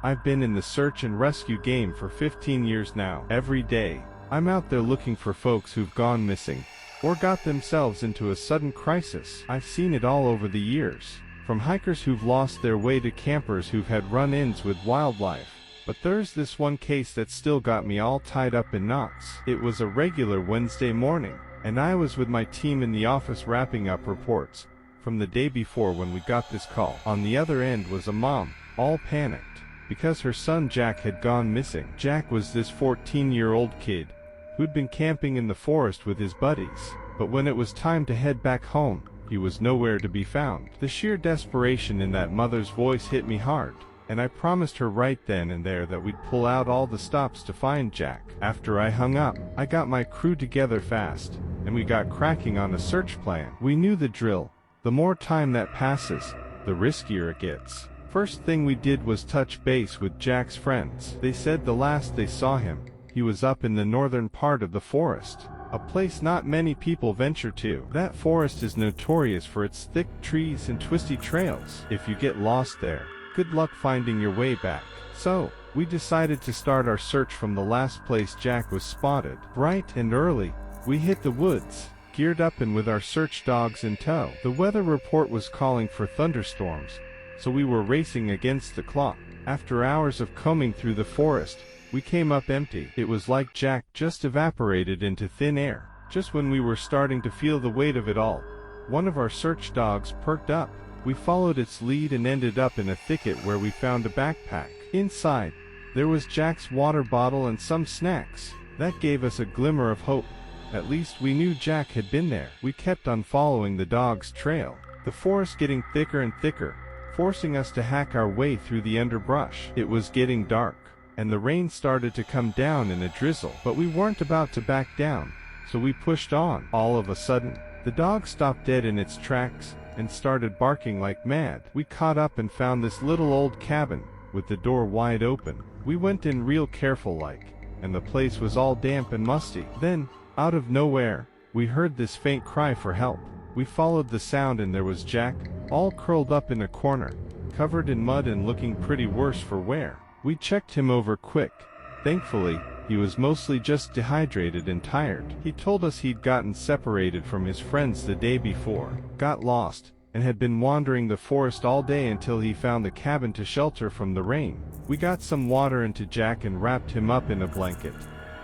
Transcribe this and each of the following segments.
I've been in the search and rescue game for 15 years now. Every day, I'm out there looking for folks who've gone missing, or got themselves into a sudden crisis. I've seen it all over the years, from hikers who've lost their way to campers who've had run-ins with wildlife. But there's this one case that still got me all tied up in knots. It was a regular Wednesday morning, and I was with my team in the office wrapping up reports from the day before when we got this call. On the other end was a mom, all panicked, because her son Jack had gone missing. Jack was this 14-year-old kid who'd been camping in the forest with his buddies, but when it was time to head back home, he was nowhere to be found. The sheer desperation in that mother's voice hit me hard, and I promised her right then and there that we'd pull out all the stops to find Jack. After I hung up, I got my crew together fast, and we got cracking on a search plan. We knew the drill. The more time that passes, the riskier it gets. First thing we did was touch base with Jack's friends. They said the last they saw him, he was up in the northern part of the forest, a place not many people venture to. That forest is notorious for its thick trees and twisty trails. If you get lost there, good luck finding your way back. So, we decided to start our search from the last place Jack was spotted. Bright and early, we hit the woods, geared up and with our search dogs in tow. The weather report was calling for thunderstorms, so we were racing against the clock. After hours of combing through the forest, we came up empty. It was like Jack just evaporated into thin air. Just when we were starting to feel the weight of it all, one of our search dogs perked up. We followed its lead and ended up in a thicket where we found a backpack. Inside, there was Jack's water bottle and some snacks. That gave us a glimmer of hope. At least we knew Jack had been there. We kept on following the dog's trail, the forest getting thicker and thicker, forcing us to hack our way through the underbrush. It was getting dark, and the rain started to come down in a drizzle. But we weren't about to back down, so we pushed on. All of a sudden, the dog stopped dead in its tracks and started barking like mad. We caught up and found this little old cabin, with the door wide open. We went in real careful like, and the place was all damp and musty. Then, out of nowhere, we heard this faint cry for help. We followed the sound and there was Jack, all curled up in a corner, covered in mud and looking pretty worse for wear. We checked him over quick. Thankfully, he was mostly just dehydrated and tired. He told us he'd gotten separated from his friends the day before, got lost, and had been wandering the forest all day until he found the cabin to shelter from the rain. We got some water into Jack and wrapped him up in a blanket,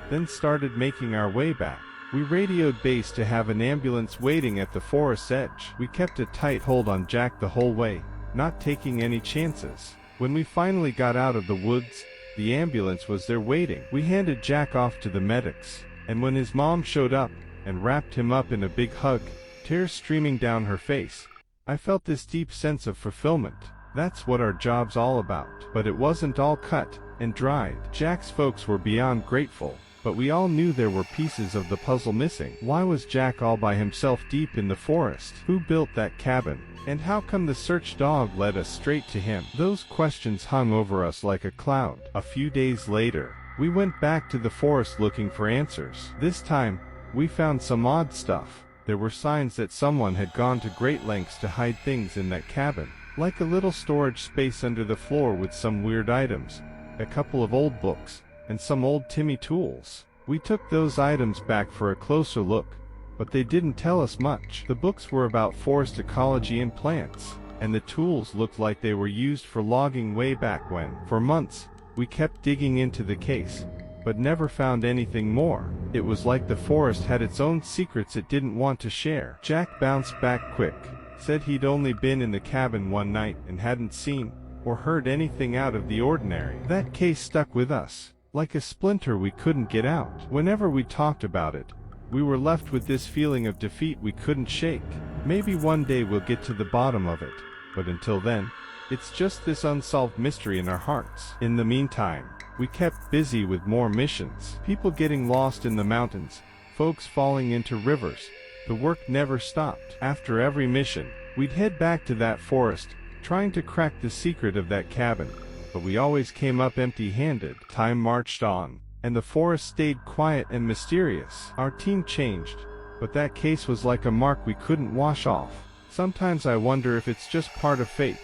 then started making our way back. We radioed base to have an ambulance waiting at the forest's edge. We kept a tight hold on Jack the whole way, not taking any chances. When we finally got out of the woods, the ambulance was there waiting. We handed Jack off to the medics, and when his mom showed up and wrapped him up in a big hug, tears streaming down her face, I felt this deep sense of fulfillment. That's what our job's all about. But it wasn't all cut and dried. Jack's folks were beyond grateful, but we all knew there were pieces of the puzzle missing. Why was Jack all by himself deep in the forest? Who built that cabin? And how come the search dog led us straight to him? Those questions hung over us like a cloud. A few days later, we went back to the forest looking for answers. This time, we found some odd stuff. There were signs that someone had gone to great lengths to hide things in that cabin, like a little storage space under the floor with some weird items, a couple of old books, and some old Timmy tools. We took those items back for a closer look, but they didn't tell us much. The books were about forest ecology and plants, and the tools looked like they were used for logging way back when. For months, we kept digging into the case, but never found anything more. It was like the forest had its own secrets it didn't want to share. Jack bounced back quick, said he'd only been in the cabin one night and hadn't seen or heard anything out of the ordinary. That case stuck with us, like a splinter we couldn't get out. Whenever we talked about it, we were left with this feeling of defeat we couldn't shake. Maybe one day we'll get to the bottom of it, but until then, it's just this unsolved mystery in our hearts. In the meantime, we kept busy with more missions. People getting lost in the mountains, folks falling into rivers. The work never stopped. After every mission, we'd head back to that forest, trying to crack the secret of that cabin, but we always came up empty-handed. Time marched on, and the forest stayed quiet and mysterious. Our team changed, but that case was like a mark we couldn't wash off. Sometimes I wonder if it's just part of fate.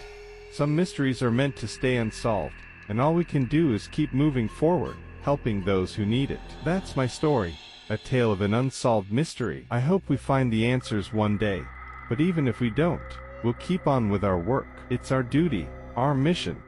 Some mysteries are meant to stay unsolved, and all we can do is keep moving forward, helping those who need it. That's my story, a tale of an unsolved mystery. I hope we find the answers one day, but even if we don't, we'll keep on with our work. It's our duty, our mission,